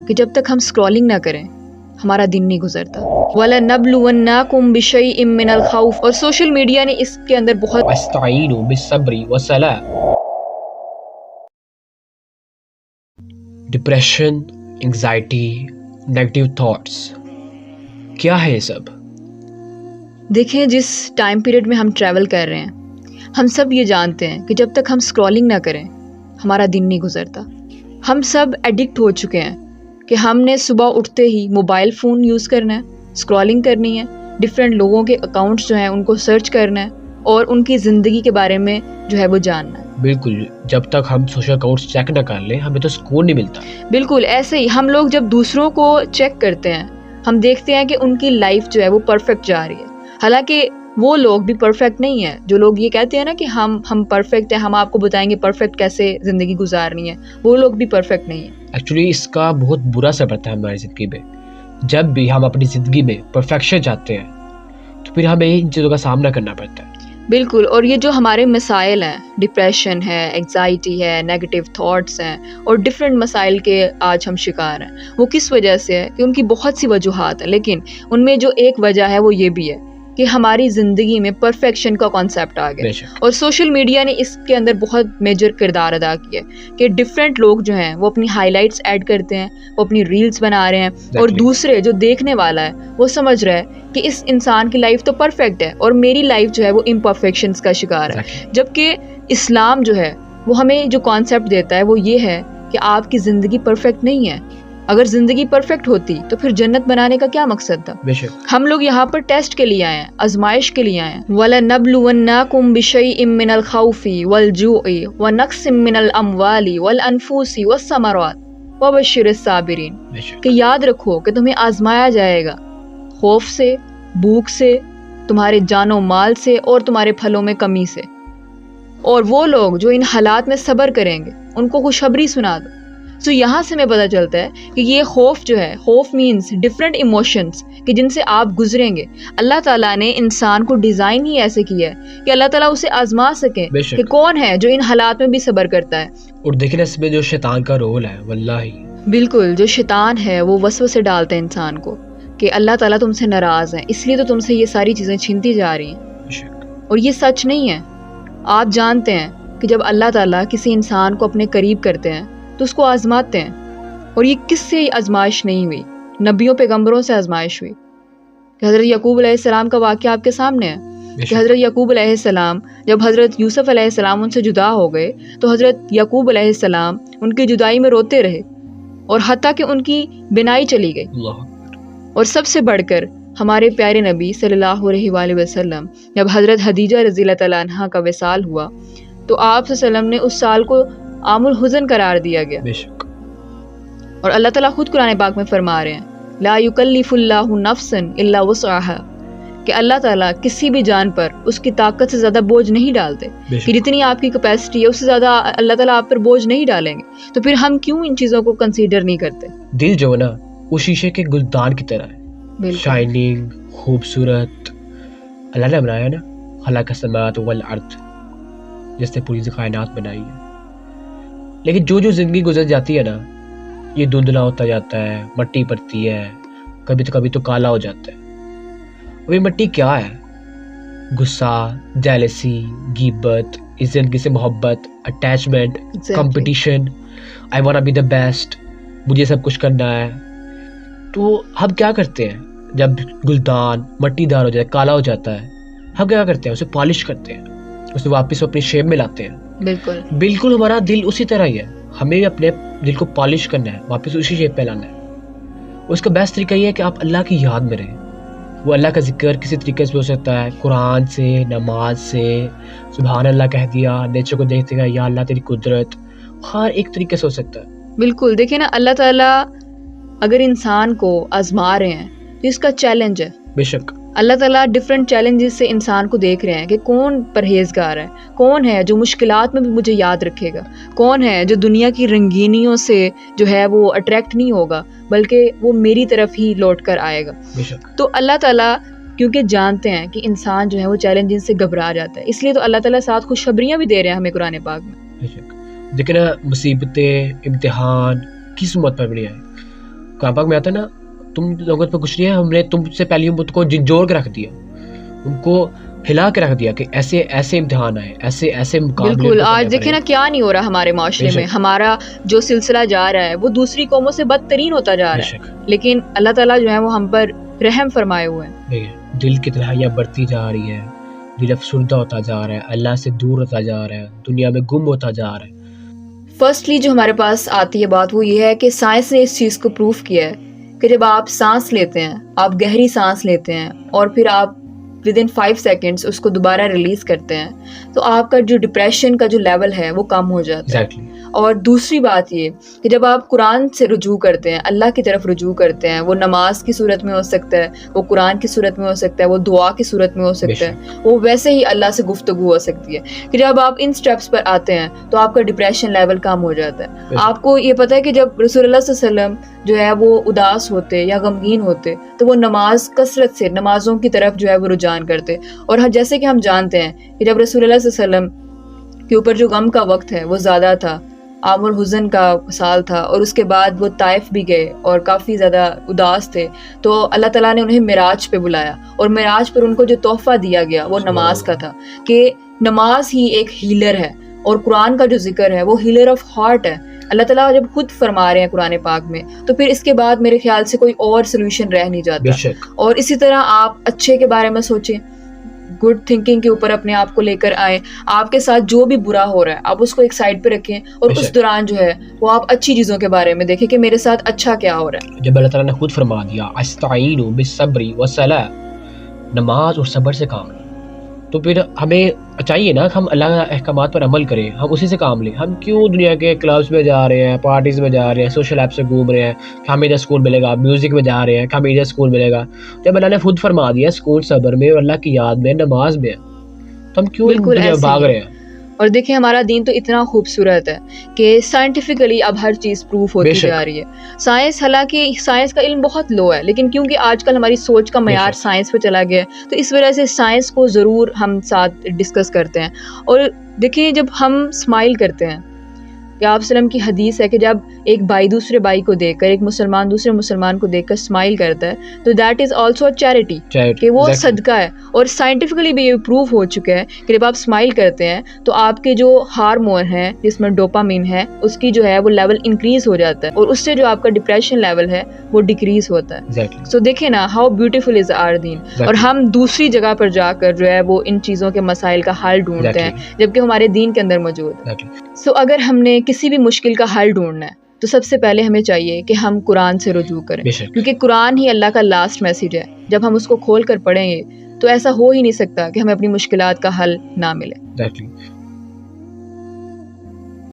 کہ جب تک ہم اسکرولنگ نہ کریں ہمارا دن نہیں گزرتا. وَلَنَبْلُوَنَّكُمْ بِشَيْءٍ مِّنَ الْخَوْفِ، اور سوشل میڈیا نے اس کے اندر بہت وَاسْتَعِینُوا بِالصَّبْرِ وَالصَّلَاةِ. ڈپریشن، انگزائٹی، نیگیٹو تھاٹس، کیا ہے یہ سب؟ دیکھیں، جس ٹائم پیریڈ میں ہم ٹریول کر رہے ہیں ہم سب یہ جانتے ہیں کہ جب تک ہم اسکرولنگ نہ کریں ہمارا دن نہیں گزرتا. ہم سب ایڈکٹ ہو چکے ہیں کہ ہم نے صبح اٹھتے ہی موبائل فون یوز کرنا ہے، اسکرولنگ کرنی ہے، ڈفرینٹ لوگوں کے اکاؤنٹس جو ہیں ان کو سرچ کرنا ہے اور ان کی زندگی کے بارے میں جو ہے وہ جاننا ہے. بالکل، جب تک ہم سوشل اکاؤنٹس چیک نہ کر لیں ہمیں تو سکون نہیں ملتا. بالکل ایسے ہی ہم لوگ جب دوسروں کو چیک کرتے ہیں ہم دیکھتے ہیں کہ ان کی لائف جو ہے وہ پرفیکٹ جا رہی ہے، حالانکہ وہ لوگ بھی پرفیکٹ نہیں ہیں. جو لوگ یہ کہتے ہیں نا کہ ہم پرفیکٹ ہیں، ہم آپ کو بتائیں گے پرفیکٹ کیسے زندگی گزارنی ہے، وہ لوگ بھی پرفیکٹ نہیں ہیں. ایکچولی اس کا بہت برا اثر پڑتا ہے ہماری زندگی میں. جب بھی ہم اپنی زندگی میں پرفیکشن چاہتے ہیں تو پھر ہمیں ان چیزوں کا سامنا کرنا پڑتا ہے. بالکل، اور یہ جو ہمارے مسائل ہیں، ڈپریشن ہے، انگزائٹی ہے، نیگیٹو تھاٹس ہیں اور ڈفرینٹ مسائل کے آج ہم شکار ہیں، وہ کس وجہ سے ہے کہ ان کی بہت سی وجوہات ہیں، لیکن ان میں جو ایک وجہ ہے وہ یہ بھی ہے کہ ہماری زندگی میں پرفیکشن کا کانسیپٹ آ گیا. اور سوشل میڈیا نے اس کے اندر بہت میجر کردار ادا کیا کہ ڈفرینٹ لوگ جو ہیں وہ اپنی ہائی لائٹس ایڈ کرتے ہیں، وہ اپنی ریلز بنا رہے ہیں اور دوسرے جو دیکھنے والا ہے وہ سمجھ رہا ہے کہ اس انسان کی لائف تو پرفیکٹ ہے اور میری لائف جو ہے وہ امپرفیکشنز کا شکار ہے. جبکہ اسلام جو ہے وہ ہمیں جو کانسیپٹ دیتا ہے وہ یہ ہے کہ آپ کی زندگی پرفیکٹ نہیں ہے. اگر زندگی پرفیکٹ ہوتی تو پھر جنت بنانے کا کیا مقصد تھا؟ ہم لوگ یہاں پر ٹیسٹ کے لیے آئے ہیں، آزمائش کے لیے آئے ہیں. وَلَنَبْلُوَنَّكُمْ بِشَيْءٍ مِّنَ الْخَوْفِ وَالْجُوعِ وَنَقْصٍ مِّنَ الْأَمْوَالِ وَالْأَنفُسِ وَالثَّمَرَاتِ وَبَشِّرِ الصَّابِرِينَ کہ یاد رکھو کہ تمہیں آزمایا جائے گا خوف سے، بھوک سے، تمہارے جان و مال سے اور تمہارے پھلوں میں کمی سے. اور وہ لوگ جو ان حالات میں صبر کریں گے ان کو خوشخبری سنا دو. سو یہاں سے ہمیں پتہ چلتا ہے کہ یہ خوف جو ہے، خوف مینس ڈفرینٹ ایموشنز کہ جن سے آپ گزریں گے. اللہ تعالیٰ نے انسان کو ڈیزائن ہی ایسے کیا ہے کہ اللہ تعالیٰ اسے آزما سکے کہ کون ہے جو ان حالات میں بھی صبر کرتا ہے. اور دیکھیں اس میں جو شیطان کا رول ہے، واللہ بالکل جو شیطان ہے وہ وسوسے ڈالتا ہے انسان کو کہ اللہ تعالیٰ تم سے ناراض ہے، اس لیے تو تم سے یہ ساری چیزیں چھینتی جا رہی ہیں. اور یہ سچ نہیں ہے. آپ جانتے ہیں کہ جب اللہ تعالیٰ کسی انسان کو اپنے قریب کرتے ہیں تو اس کو آزماتے ہیں. اور یہ کس سے آزمائش نہیں ہوئی؟ نبیوں پیغمبروں سے آزمائش ہوئی. کہ حضرت یعقوب علیہ السلام کا واقعہ آپ کے سامنے ہے کہ حضرت یعقوب علیہ السلام جب حضرت یوسف علیہ السلام ان سے جدا ہو گئے تو حضرت یعقوب علیہ السلام ان کی جدائی میں روتے رہے اور حتیٰ کہ ان کی بینائی چلی گئی. اور سب سے بڑھ کر ہمارے پیارے نبی صلی اللہ علیہ وآلہ وسلم جب حضرت خدیجہ رضی اللہ تعالیٰ عنہا کا وصال ہوا تو آپ صلی اللہ علیہ وسلم نے اس سال کو عام الحزن قرار دیا گیا. اور اللہ تعالیٰ خود قرآن پاک میں فرما رہے ہیں لا یکلف اللہ نفسا الا وسعها کہ اللہ تعالیٰ کسی بھی جان پر اس کی طاقت سے زیادہ بوجھ نہیں ڈالتے کہ جتنی آپ کی کیپیسٹی ہے اس سے زیادہ اللہ تعالیٰ آپ پر بوجھ نہیں ڈالیں گے. تو پھر ہم کیوں ان چیزوں کو کنسیڈر نہیں کرتے؟ دل جو ہے نا وہ شیشے کے گلدان کی طرح ہے، شائننگ، خوبصورت. اللہ نے بنایا نا خلق السماوات والارض، جس نے پوری کائنات بنائی ہے. لیکن جو زندگی گزر جاتی ہے نا یہ دھندلا ہوتا جاتا ہے، مٹی پڑتی ہے، کبھی تو کالا ہو جاتا ہے. اب یہ مٹی کیا ہے؟ غصہ، جیلسی، غیبت، اس زندگی سے محبت، attachment, competition, I want be the best, مجھے سب کچھ کرنا ہے. تو ہم کیا کرتے ہیں جب گلدان مٹی دار ہو جاتا ہے، کالا ہو جاتا ہے، ہم کیا کرتے ہیں؟ اسے پالش کرتے ہیں، اسے واپس اپنی شیپ میں لاتے ہیں. بالکل ہمارا دل اسی طرح ہی ہے، ہمیں اپنے دل کو پالش کرنا ہے، واپس اسی شیپ پہ لانا ہے. اس کا بیسٹ طریقہ یہ ہے کہ آپ اللہ کی یاد میں رہیں. وہ اللہ کا ذکر کسی طریقے سے ہو سکتا ہے، قرآن سے، نماز سے، سبحان اللہ کہہ دیا، نیچر کو دیکھتے گا یا اللہ تیری قدرت، ہر ایک طریقے سے ہو سکتا ہے. بالکل دیکھیں نا اللہ تعالیٰ اگر انسان کو آزما رہے ہیں تو اس کا چیلنج ہے. بے شک اللہ تعالیٰ ڈفرینٹ چیلنجز سے انسان کو دیکھ رہے ہیں کہ کون پرہیزگار ہے، کون ہے جو مشکلات میں بھی مجھے یاد رکھے گا، کون ہے جو دنیا کی رنگینیوں سے جو ہے وہ اٹریکٹ نہیں ہوگا بلکہ وہ میری طرف ہی لوٹ کر آئے گا. تو اللہ تعالیٰ کیونکہ جانتے ہیں کہ انسان جو ہے وہ چیلنجز سے گھبرا جاتا ہے، اس لیے تو اللہ تعالیٰ ساتھ خوشخبریاں بھی دے رہے ہیں ہمیں قرآن پاک میں. دیکھیں نا مصیبتیں، امتحان کس امت پر بھی نہیں آئے. قرآن پاک میں آتا ہے نا تم لوگوں پہ کچھ نہیں ہے, ہم نے تم سے پہلی امت کو جھنجھوڑ کے رکھ دیا, ان کو ہلا کے رکھ دیا کہ ایسے ایسے امتحان آئے, ایسے ایسے مقابلے. بالکل, آج دیکھیں نا کیا نہیں ہو رہا ہمارے معاشرے میں, ہمارا جو سلسلہ جا رہا ہے وہ دوسری قوموں سے بدترین ہوتا جا رہا ہے, لیکن اللہ تعالیٰ جو ہے وہ ہم پر رحم فرمائے ہوئے ہیں. دل کی تنہائیاں بڑھتی جا رہی ہے, دل افسردہ ہوتا جا رہا ہے, اللہ سے دور ہوتا جا رہا ہے, دنیا میں گم ہوتا جا رہا ہے. فرسٹلی جو ہمارے پاس آتی ہے بات وہ یہ ہے کہ سائنس نے اس چیز کو پروف کیا ہے کہ جب آپ سانس لیتے ہیں, آپ گہری سانس لیتے ہیں اور پھر آپ ود ان 5 سیکنڈس اس کو دوبارہ ریلیز کرتے ہیں تو آپ کا جو ڈپریشن کا جو لیول ہے وہ کم ہو جاتا ہے. اور دوسری بات یہ کہ جب آپ قرآن سے رجوع کرتے ہیں, اللہ کی طرف رجوع کرتے ہیں, وہ نماز کی صورت میں ہو سکتا ہے, وہ قرآن کی صورت میں ہو سکتا ہے, وہ دعا کی صورت میں ہو سکتا ہے, وہ ویسے ہی اللہ سے گفتگو ہو سکتی ہے کہ جب آپ ان سٹیپس پر آتے ہیں تو آپ کا ڈپریشن لیول کم ہو جاتا ہے. آپ کو یہ پتہ ہے کہ جب رسول اللہ صلی اللہ علیہ وسلم جو ہے وہ اداس ہوتے یا غمگین ہوتے تو وہ نماز کثرت سے نمازوں کی طرف جو ہے وہ رجحان کرتے. اور جیسے کہ ہم جانتے ہیں کہ جب رسول اللہ صلی اللہ علیہ وسلم کے اوپر جو غم کا وقت ہے وہ زیادہ تھا, عام الحزن کا سال تھا, اور اس کے بعد وہ طائف بھی گئے اور کافی زیادہ اداس تھے, تو اللہ تعالیٰ نے انہیں معراج پہ بلایا اور معراج پر ان کو جو تحفہ دیا گیا وہ نماز کا تھا کہ نماز ہی ایک ہیلر ہے, اور قرآن کا جو ذکر ہے وہ ہیلر آف ہارٹ ہے. اللہ تعالیٰ جب خود فرما رہے ہیں قرآن پاک میں تو پھر اس کے بعد میرے خیال سے کوئی اور سلوشن رہ نہیں جاتا. اور اسی طرح آپ اچھے کے بارے میں سوچیں, گڈ تھنکنگ کے اوپر اپنے آپ کو لے کر آئیں, آپ کے ساتھ جو بھی برا ہو رہا ہے آپ اس کو ایک سائڈ پہ رکھیں اور اس دوران جو ہے وہ آپ اچھی چیزوں کے بارے میں دیکھیں کہ میرے ساتھ اچھا کیا ہو رہا ہے. جب اللہ تعالیٰ نے خود فرما دیا استعینوا بالصبر والصلاۃ, نماز اور صبر سے کام لیں, تو پھر ہمیں چاہیے نا کہ ہم اللہ کے احکامات پر عمل کریں, ہم اسی سے کام لیں. ہم کیوں دنیا کے کلبس میں جا رہے ہیں, پارٹیز میں جا رہے ہیں, سوشل ایپ سے گھوم رہے ہیں کہ ہمیں ادھر سکون ملے گا, میوزک میں جا رہے ہیں کہ ہمیں ادھر سکون ملے گا, جب اللہ نے خود فرما دیا سکون صبر میں اور اللہ کی یاد میں, نماز میں, تو ہم کیوں دنیا بھاگ رہے ہیں. اور دیکھیں ہمارا دین تو اتنا خوبصورت ہے کہ سائنٹیفکلی اب ہر چیز پروف ہوتی جا رہی ہے. سائنس, حالانکہ سائنس کا علم بہت لو ہے, لیکن کیونکہ آج کل ہماری سوچ کا معیار سائنس پہ چلا گیا ہے تو اس وجہ سے سائنس کو ضرور ہم ساتھ ڈسکس کرتے ہیں. اور دیکھیں جب ہم اسمائل کرتے ہیں کہ آپ وسلم کی حدیث ہے کہ جب ایک بھائی دوسرے بھائی کو دیکھ کر, ایک مسلمان دوسرے مسلمان کو دیکھ کر اسمائل کرتا ہے تو that is also a charity, کہ وہ صدقہ ہے. اور سائنٹیفکلی بھی یہ پروف ہو چکا ہے کہ جب آپ اسمائل کرتے ہیں تو آپ کے جو ہارمون ہیں جس میں ڈوپامین ہے اس کی جو ہے وہ لیول انکریز ہو جاتا ہے, اور اس سے جو آپ کا ڈپریشن لیول ہے وہ ڈیکریز ہوتا ہے. سو دیکھیں نا ہاؤ بیوٹیفل از آور دین. اور ہم دوسری جگہ پر جا کر جو ہے وہ ان چیزوں کے مسائل کا حل ڈھونڈتے ہیں جبکہ ہمارے دین کے اندر موجود ہے. سو اگر ہم نے کسی بھی مشکل کا حل ڈھونڈنا ہے تو سب سے پہلے ہمیں چاہیے کہ ہم قرآن سے رجوع کریں, کیونکہ قرآن ہی اللہ کا لاسٹ میسیج ہے. جب ہم اس کو کھول کر پڑھیں گے تو ایسا ہو ہی نہیں سکتا کہ ہمیں اپنی مشکلات کا حل نہ ملے.